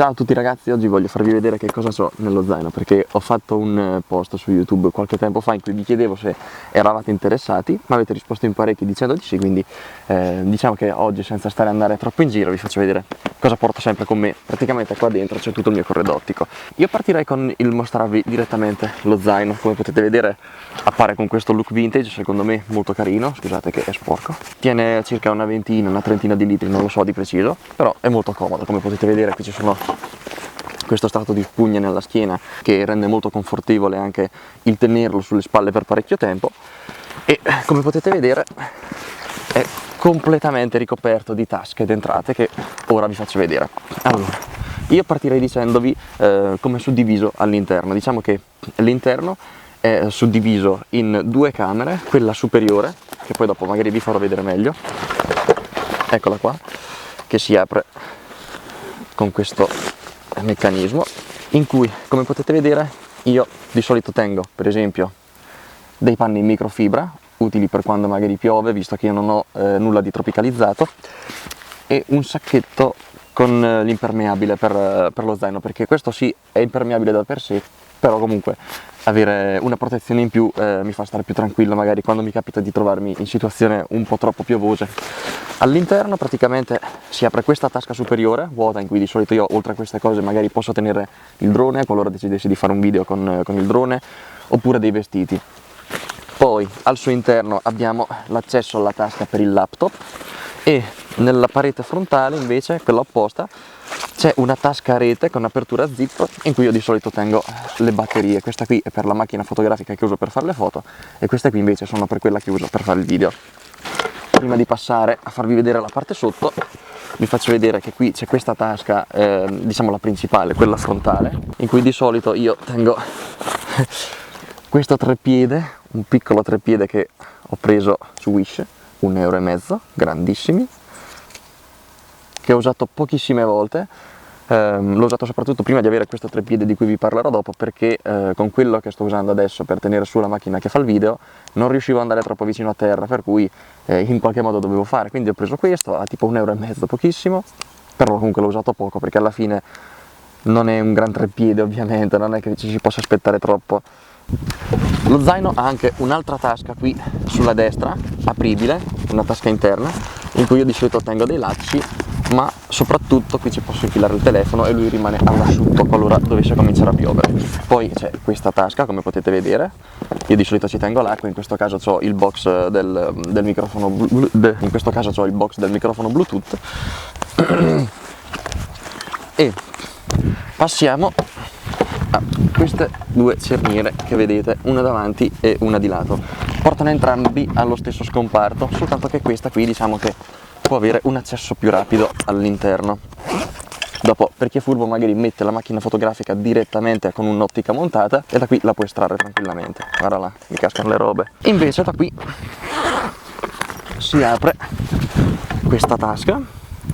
Ciao a tutti ragazzi, oggi voglio farvi vedere che cosa ho nello zaino, perché ho fatto un post su YouTube qualche tempo fa in cui vi chiedevo se eravate interessati, ma avete risposto in parecchi dicendo di sì, quindi diciamo che oggi, senza stare ad andare troppo in giro, vi faccio vedere cosa porto sempre con me. Praticamente qua dentro c'è tutto il mio corredo ottico. Io partirei con il mostrarvi direttamente lo zaino. Come potete vedere appare con questo look vintage, secondo me molto carino, scusate che è sporco. Tiene circa una ventina, una trentina di litri, non lo so di preciso, però è molto comodo. Come potete vedere qui ci sono questo strato di spugna nella schiena che rende molto confortevole anche il tenerlo sulle spalle per parecchio tempo, e come potete vedere è completamente ricoperto di tasche ed entrate che ora vi faccio vedere. Allora, io partirei dicendovi come è suddiviso all'interno. Diciamo che l'interno è suddiviso in due camere, quella superiore, che poi dopo magari vi farò vedere meglio, eccola qua, che si apre con questo meccanismo, in cui, come potete vedere, io di solito tengo per esempio dei panni in microfibra utili per quando magari piove, visto che io non ho nulla di tropicalizzato, e un sacchetto con l'impermeabile per lo zaino, perché questo sì è impermeabile da per sé, però comunque avere una protezione in più mi fa stare più tranquillo magari quando mi capita di trovarmi in situazioni un po' troppo piovose. All'interno praticamente si apre questa tasca superiore vuota, in cui di solito io, oltre a queste cose, magari posso tenere il drone qualora decidessi di fare un video con il drone, oppure dei vestiti. Poi al suo interno abbiamo l'accesso alla tasca per il laptop, e nella parete frontale invece, quella opposta, c'è una tasca a rete con apertura zip in cui io di solito tengo le batterie. Questa qui è per la macchina fotografica che uso per fare le foto, e queste qui invece sono per quella che uso per fare il video. Prima di passare a farvi vedere la parte sotto, vi faccio vedere che qui c'è questa tasca, diciamo la principale, quella frontale, in cui di solito io tengo questo treppiede, un piccolo treppiede che ho preso su Wish, 1,50 €, grandissimi, che ho usato pochissime volte. L'ho usato soprattutto prima di avere questo treppiede di cui vi parlerò dopo, perché con quello che sto usando adesso per tenere su la macchina che fa il video non riuscivo ad andare troppo vicino a terra, per cui in qualche modo dovevo fare, quindi ho preso questo a tipo 1,50 €, pochissimo, però comunque l'ho usato poco perché alla fine non è un gran treppiede, ovviamente non è che ci si possa aspettare troppo. Lo zaino ha anche un'altra tasca qui sulla destra, apribile, una tasca interna, in cui io di solito tengo dei lacci, ma soprattutto qui ci posso infilare il telefono e lui rimane all'asciutto qualora dovesse cominciare a piovere. Poi c'è questa tasca, come potete vedere, io di solito ci tengo l'acqua, in questo caso ho il box del microfono in questo caso ho il box del microfono Bluetooth. E passiamo a queste due cerniere che vedete, una davanti e una di lato. Portano entrambi allo stesso scomparto, soltanto che questa qui diciamo che può avere un accesso più rapido all'interno. Dopo, per chi è furbo, magari mette la macchina fotografica direttamente con un'ottica montata e da qui la può estrarre tranquillamente. Guarda là, mi cascano le robe. Invece da qui si apre questa tasca,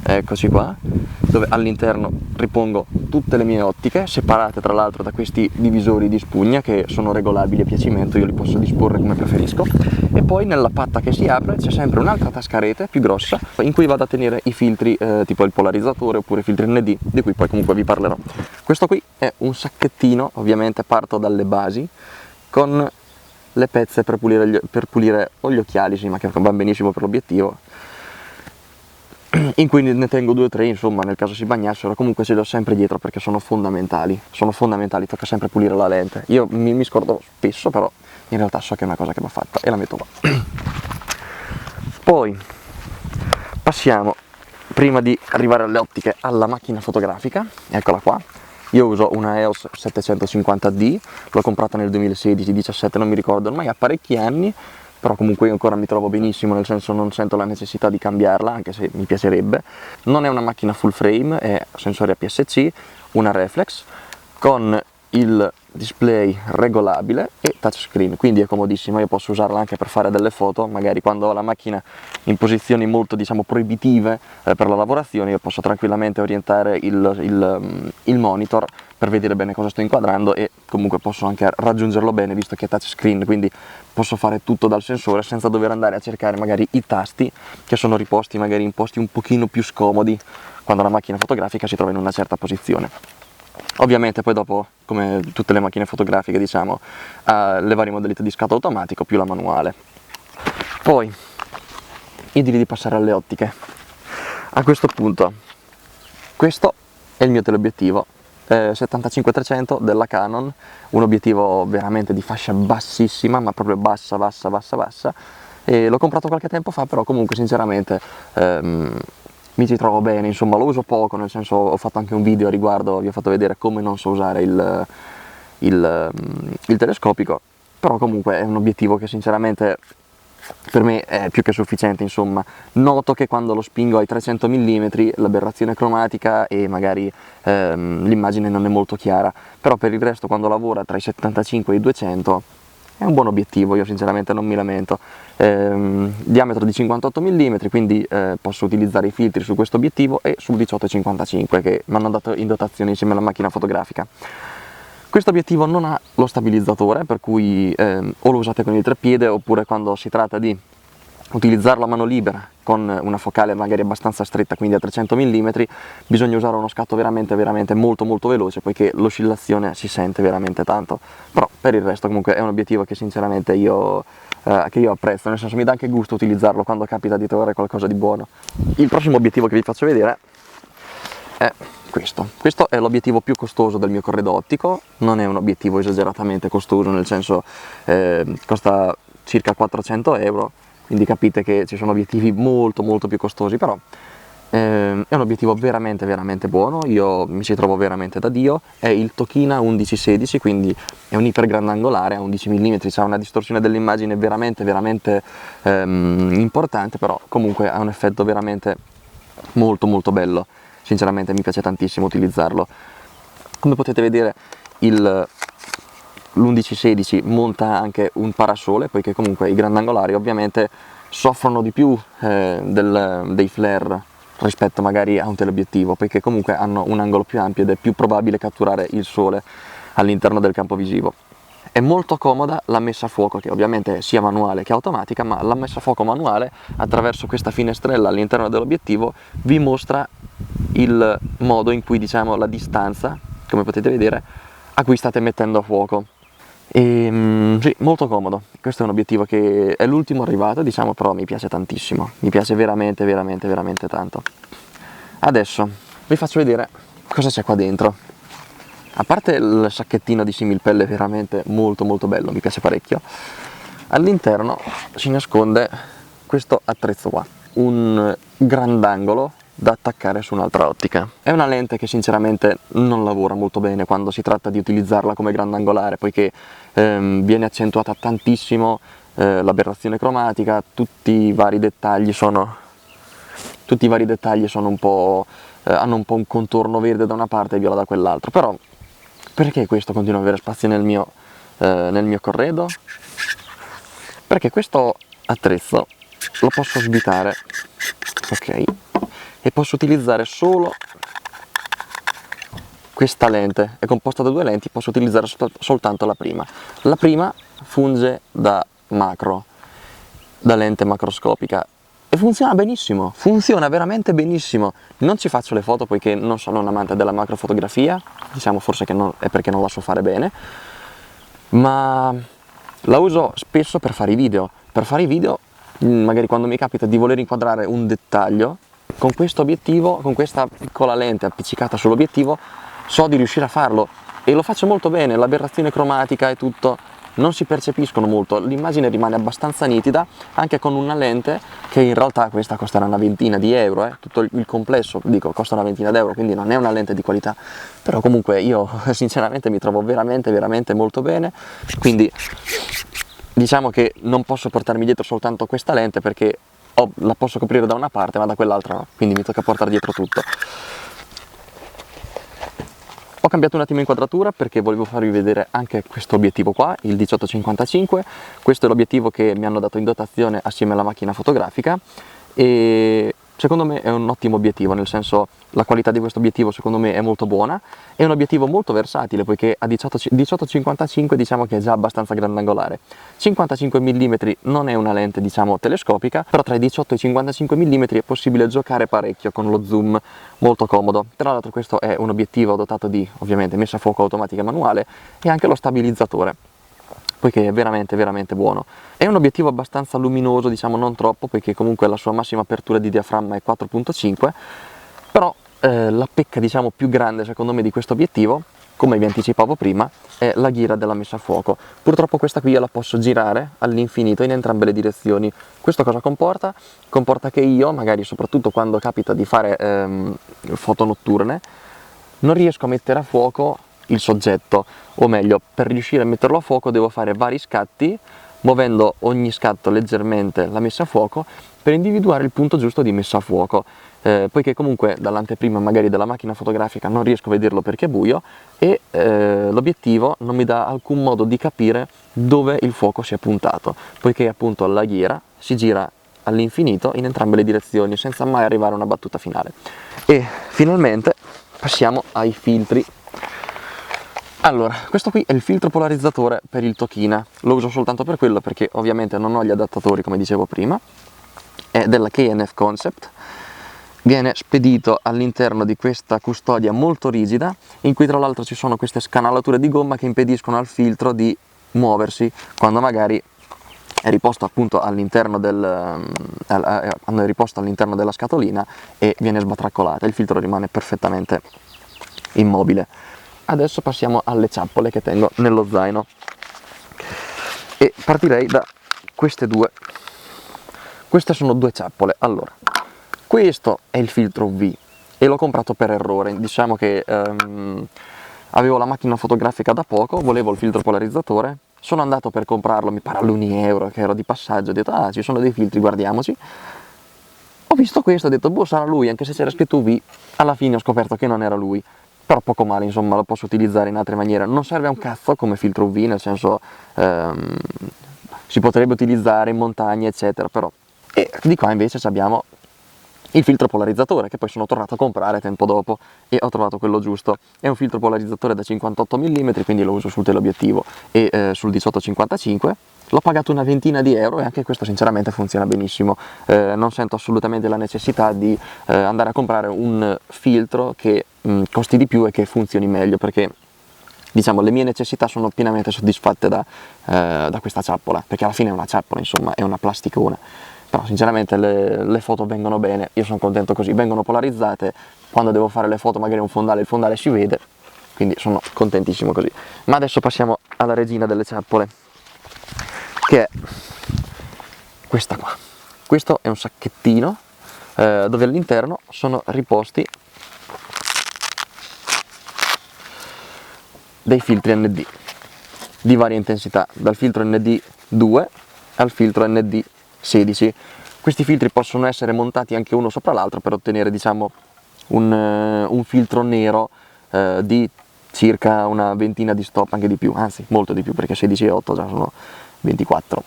eccoci qua, dove all'interno ripongo tutte le mie ottiche, separate tra l'altro da questi divisori di spugna che sono regolabili a piacimento, io li posso disporre come preferisco. E poi nella patta che si apre c'è sempre un'altra tasca a rete più grossa, in cui vado a tenere i filtri tipo il polarizzatore oppure filtri ND, di cui poi comunque vi parlerò. Questo qui è un sacchettino, ovviamente parto dalle basi, con le pezze per pulire o gli occhiali, sì, ma che va benissimo per l'obiettivo, in cui ne tengo 2 o 3, insomma, nel caso si bagnassero. Comunque ce li ho sempre dietro perché sono fondamentali, tocca sempre pulire la lente. Io mi scordo spesso, però in realtà so che è una cosa che va fatta e la metto qua. Poi passiamo, prima di arrivare alle ottiche, alla macchina fotografica, eccola qua. Io uso una EOS 750D, l'ho comprata nel 2016-17, non mi ricordo, ormai ha parecchi anni, però comunque io ancora mi trovo benissimo, nel senso non sento la necessità di cambiarla, anche se mi piacerebbe. Non è una macchina full frame, è sensore APS-C, una reflex, con il display regolabile e touchscreen, quindi è comodissimo. Io posso usarla anche per fare delle foto, magari quando ho la macchina in posizioni molto, diciamo, proibitive per la lavorazione, io posso tranquillamente orientare il monitor per vedere bene cosa sto inquadrando, e comunque posso anche raggiungerlo bene visto che è touchscreen, quindi posso fare tutto dal sensore senza dover andare a cercare magari i tasti che sono riposti magari in posti un pochino più scomodi quando la macchina fotografica si trova in una certa posizione. Ovviamente poi dopo, come tutte le macchine fotografiche, diciamo, ha le varie modalità di scatto automatico più la manuale. Poi io direi di passare alle ottiche. A questo punto, questo è il mio teleobiettivo 75-300 della Canon, un obiettivo veramente di fascia bassissima, ma proprio bassa, e l'ho comprato qualche tempo fa, però comunque sinceramente mi ci trovo bene, insomma. Lo uso poco, nel senso, ho fatto anche un video a riguardo, vi ho fatto vedere come non so usare il telescopico, però comunque è un obiettivo che sinceramente per me è più che sufficiente, insomma. Noto che quando lo spingo ai 300 mm l'aberrazione cromatica e magari l'immagine non è molto chiara, però per il resto quando lavora tra i 75 e i 200 è un buon obiettivo, io sinceramente non mi lamento. Diametro di 58 mm, quindi posso utilizzare i filtri su questo obiettivo e sul 18-55 che mi hanno dato in dotazione insieme alla macchina fotografica. Questo obiettivo non ha lo stabilizzatore, per cui o lo usate con il treppiede, oppure quando si tratta di utilizzarlo a mano libera con una focale magari abbastanza stretta, quindi a 300 mm, bisogna usare uno scatto veramente molto veloce, poiché l'oscillazione si sente veramente tanto. Però per il resto comunque è un obiettivo che sinceramente io apprezzo, nel senso mi dà anche gusto utilizzarlo quando capita di trovare qualcosa di buono. Il prossimo obiettivo che vi faccio vedere è questo è l'obiettivo più costoso del mio corredo ottico. Non è un obiettivo esageratamente costoso, nel senso costa circa 400 euro, quindi capite che ci sono obiettivi molto più costosi, però è un obiettivo veramente buono, io mi ci trovo veramente da Dio. È il Tokina 11-16, quindi è un ipergrandangolare a 11 mm, ha una distorsione dell'immagine veramente importante, però comunque ha un effetto veramente molto bello. Sinceramente mi piace tantissimo utilizzarlo. Come potete vedere l'11-16 monta anche un parasole, poiché comunque i grandangolari ovviamente soffrono di più dei flare rispetto magari a un teleobiettivo, perché comunque hanno un angolo più ampio ed è più probabile catturare il sole all'interno del campo visivo. È molto comoda la messa a fuoco, che ovviamente è sia manuale che automatica, ma la messa a fuoco manuale attraverso questa finestrella all'interno dell'obiettivo vi mostra il modo in cui, diciamo, la distanza, come potete vedere, a cui state mettendo a fuoco. E sì, molto comodo. Questo è un obiettivo che è l'ultimo arrivato, diciamo, però mi piace tantissimo, mi piace veramente tanto. Adesso vi faccio vedere cosa c'è qua dentro. A parte il sacchettino di similpelle veramente molto bello, mi piace parecchio, all'interno si nasconde questo attrezzo qua, un grandangolo da attaccare su un'altra ottica. È una lente che sinceramente non lavora molto bene quando si tratta di utilizzarla come grandangolare, poiché viene accentuata tantissimo l'aberrazione cromatica, tutti i vari dettagli sono un po', hanno un po' un contorno verde da una parte e viola da quell'altra. Però perché questo continua ad avere spazio nel mio corredo? Perché questo attrezzo lo posso svitare, ok, e posso utilizzare solo questa lente. È composta da due lenti, posso utilizzare soltanto la prima. La prima funge da lente macroscopica e funziona benissimo, funziona veramente benissimo. Non ci faccio le foto poiché non sono un amante della macrofotografia, diciamo forse che è perché non la so fare bene, ma la uso spesso per fare i video. Magari quando mi capita di voler inquadrare un dettaglio, con questo obiettivo, con questa piccola lente appiccicata sull'obiettivo, so di riuscire a farlo e lo faccio molto bene. L'aberrazione cromatica e tutto non si percepiscono molto, l'immagine rimane abbastanza nitida anche con una lente che in realtà questa costerà una ventina di euro, tutto il complesso, dico, costa una ventina d'euro, quindi non è una lente di qualità, però comunque io sinceramente mi trovo veramente molto bene. Quindi diciamo che non posso portarmi dietro soltanto questa lente perché la posso coprire da una parte ma da quell'altra no, quindi mi tocca portare dietro tutto. cambiato un attimo inquadratura perché volevo farvi vedere anche questo obiettivo qua, il 18-55. Questo è l'obiettivo che mi hanno dato in dotazione assieme alla macchina fotografica e secondo me è un ottimo obiettivo, nel senso la qualità di questo obiettivo secondo me è molto buona, è un obiettivo molto versatile poiché a 18-55 diciamo che è già abbastanza grandangolare. 55 mm non è una lente diciamo telescopica, però tra i 18 e i 55 mm è possibile giocare parecchio con lo zoom, molto comodo. Tra l'altro questo è un obiettivo dotato di ovviamente messa a fuoco automatica manuale e anche lo stabilizzatore, poiché è veramente veramente buono. È un obiettivo abbastanza luminoso, diciamo non troppo, poiché comunque la sua massima apertura di diaframma è 4.5, però la pecca diciamo più grande secondo me di questo obiettivo, come vi anticipavo prima, è la ghira della messa a fuoco. Purtroppo questa qui io la posso girare all'infinito in entrambe le direzioni. Questo cosa comporta? Comporta che io, magari soprattutto quando capita di fare foto notturne, non riesco a mettere a fuoco il soggetto, o meglio, per riuscire a metterlo a fuoco devo fare vari scatti, muovendo ogni scatto leggermente la messa a fuoco per individuare il punto giusto di messa a fuoco, poiché comunque dall'anteprima magari della macchina fotografica non riesco a vederlo perché è buio e l'obiettivo non mi dà alcun modo di capire dove il fuoco si è puntato, poiché appunto la ghiera si gira all'infinito in entrambe le direzioni senza mai arrivare a una battuta finale. E finalmente passiamo ai filtri. Allora, questo qui è il filtro polarizzatore per il Tokina, lo uso soltanto per quello perché ovviamente non ho gli adattatori come dicevo prima, è della KNF Concept, viene spedito all'interno di questa custodia molto rigida in cui tra l'altro ci sono queste scanalature di gomma che impediscono al filtro di muoversi quando magari è riposto appunto all'interno della scatolina e viene sbatraccolato, il filtro rimane perfettamente immobile. Adesso passiamo alle ciappole che tengo nello zaino e partirei da queste due. Queste sono due ciappole. Allora, questo è il filtro UV e l'ho comprato per errore, diciamo che avevo la macchina fotografica da poco, volevo il filtro polarizzatore, sono andato per comprarlo, mi pare all'1 euro che ero di passaggio, ho detto ah ci sono dei filtri, guardiamoci. Ho visto questo, ho detto boh sarà lui, anche se c'era scritto UV, alla fine ho scoperto che non era lui. Però poco male, insomma, lo posso utilizzare in altre maniere. Non serve a un cazzo come filtro UV, nel senso si potrebbe utilizzare in montagna, eccetera, però. E di qua invece abbiamo il filtro polarizzatore, che poi sono tornato a comprare tempo dopo e ho trovato quello giusto. È un filtro polarizzatore da 58 mm, quindi lo uso sul teleobiettivo e sul 18-55. L'ho pagato una ventina di euro e anche questo sinceramente funziona benissimo, non sento assolutamente la necessità di andare a comprare un filtro che costi di più e che funzioni meglio, perché diciamo le mie necessità sono pienamente soddisfatte da questa ciappola, perché alla fine è una ciappola, insomma è una plasticona, però sinceramente le foto vengono bene, io sono contento così, vengono polarizzate, quando devo fare le foto magari il fondale si vede, quindi sono contentissimo così. Ma adesso passiamo alla regina delle ciappole, che è questa qua. Questo è un sacchettino dove all'interno sono riposti dei filtri ND di varia intensità, dal filtro ND 2 al filtro ND 16. Questi filtri possono essere montati anche uno sopra l'altro per ottenere diciamo un filtro nero di circa una ventina di stop, anche di più, anzi molto di più, perché 16,8 già sono 24.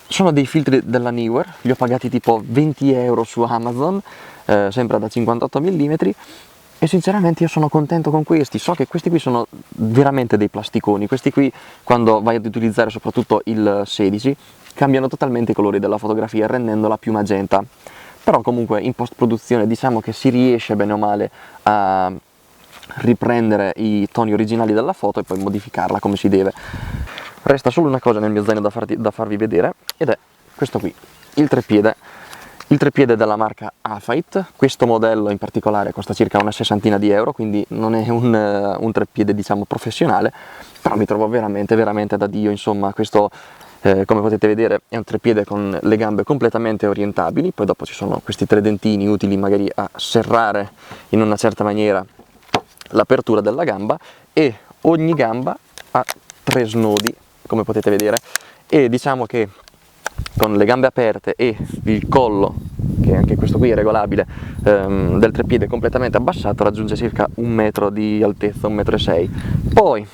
Sono dei filtri della Neewer, li ho pagati tipo 20 euro su Amazon, sempre da 58 mm, e sinceramente io sono contento con questi. So che questi qui sono veramente dei plasticoni, questi qui quando vai ad utilizzare soprattutto il 16 cambiano totalmente i colori della fotografia rendendola più magenta, però comunque in post produzione diciamo che si riesce bene o male a riprendere i toni originali della foto e poi modificarla come si deve. Resta solo una cosa nel mio zaino da farvi vedere, ed è questo qui, il treppiede della marca Afaite. Questo modello in particolare costa circa una sessantina di euro, quindi non è un treppiede diciamo professionale, però mi trovo veramente da Dio, insomma. Questo come potete vedere è un treppiede con le gambe completamente orientabili, poi dopo ci sono questi tre dentini utili magari a serrare in una certa maniera l'apertura della gamba, e ogni gamba ha 3 snodi come potete vedere, e diciamo che con le gambe aperte e il collo che anche questo qui è regolabile, del treppiede completamente abbassato, raggiunge circa 1 metro di altezza, 1,6 m. Poi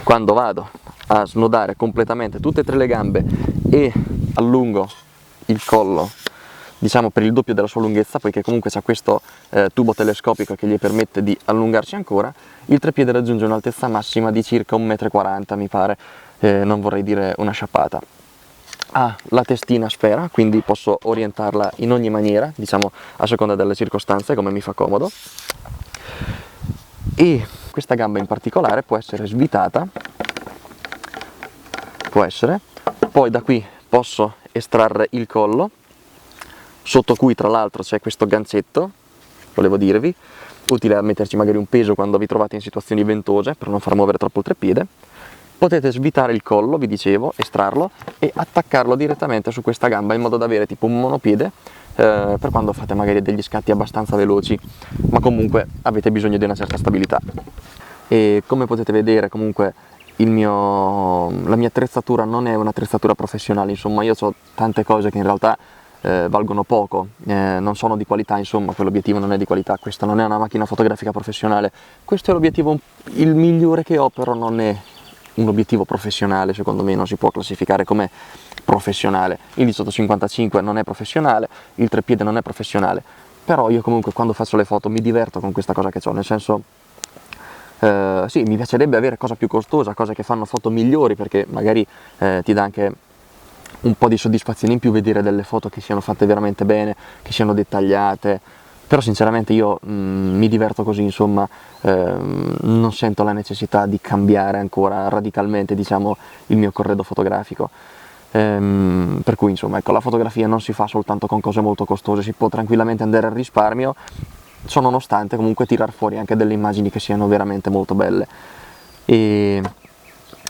quando vado a snodare completamente tutte e 3 le gambe e allungo il collo, diciamo per il doppio della sua lunghezza, poiché comunque c'è questo tubo telescopico che gli permette di allungarsi ancora, il treppiede raggiunge un'altezza massima di circa 1,40 m, mi pare, non vorrei dire una sciappata. Ha la testina a sfera, quindi posso orientarla in ogni maniera, diciamo a seconda delle circostanze, come mi fa comodo, e questa gamba in particolare può essere svitata, poi da qui posso estrarre il collo, sotto cui tra l'altro c'è questo gancetto, volevo dirvi, utile a metterci magari un peso quando vi trovate in situazioni ventose per non far muovere troppo il treppiede. Potete svitare il collo, vi dicevo, estrarlo e attaccarlo direttamente su questa gamba in modo da avere tipo un monopiede per quando fate magari degli scatti abbastanza veloci, ma comunque avete bisogno di una certa stabilità. E come potete vedere comunque la mia attrezzatura non è un'attrezzatura professionale, insomma io ho tante cose che in realtà valgono poco, non sono di qualità, insomma quell'obiettivo non è di qualità, questa non è una macchina fotografica professionale, questo è l'obiettivo il migliore che ho, però non è un obiettivo professionale, secondo me non si può classificare come professionale. Il 18-55 non è professionale, il treppiede non è professionale, però io comunque quando faccio le foto mi diverto con questa cosa che ho, nel senso sì, mi piacerebbe avere cosa più costosa, cose che fanno foto migliori, perché magari ti dà anche un po' di soddisfazione in più vedere delle foto che siano fatte veramente bene, che siano dettagliate, però sinceramente io mi diverto così, insomma, non sento la necessità di cambiare ancora radicalmente, diciamo, il mio corredo fotografico. Per cui insomma, ecco, la fotografia non si fa soltanto con cose molto costose, si può tranquillamente andare al risparmio, ciò nonostante comunque tirar fuori anche delle immagini che siano veramente molto belle. E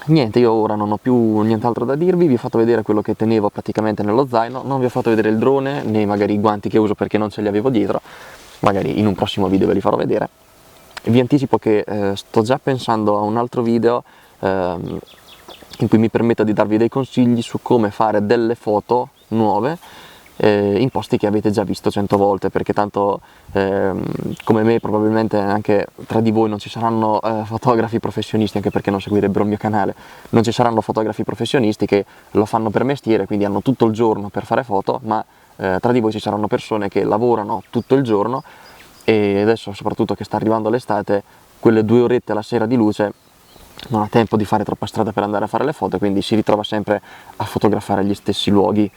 niente, io ora non ho più nient'altro da dirvi, vi ho fatto vedere quello che tenevo praticamente nello zaino, non vi ho fatto vedere il drone né magari i guanti che uso perché non ce li avevo dietro, magari in un prossimo video ve li farò vedere. Vi anticipo che sto già pensando a un altro video in cui mi permetto di darvi dei consigli su come fare delle foto nuove in posti che avete già visto 100 volte, perché tanto come me probabilmente anche tra di voi non ci saranno fotografi professionisti, anche perché non seguirebbero il mio canale, non ci saranno fotografi professionisti che lo fanno per mestiere, quindi hanno tutto il giorno per fare foto, ma tra di voi ci saranno persone che lavorano tutto il giorno e adesso soprattutto che sta arrivando l'estate, quelle 2 orette alla sera di luce non ha tempo di fare troppa strada per andare a fare le foto, quindi si ritrova sempre a fotografare gli stessi luoghi,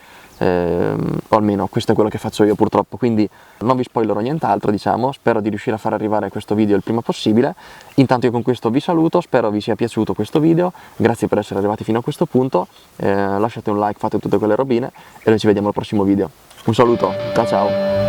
o almeno questo è quello che faccio io purtroppo, quindi non vi spoilerò nient'altro, diciamo, spero di riuscire a far arrivare questo video il prima possibile. Intanto io con questo vi saluto, spero vi sia piaciuto questo video, grazie per essere arrivati fino a questo punto, lasciate un like, fate tutte quelle robine e noi ci vediamo al prossimo video. Un saluto, ciao ciao!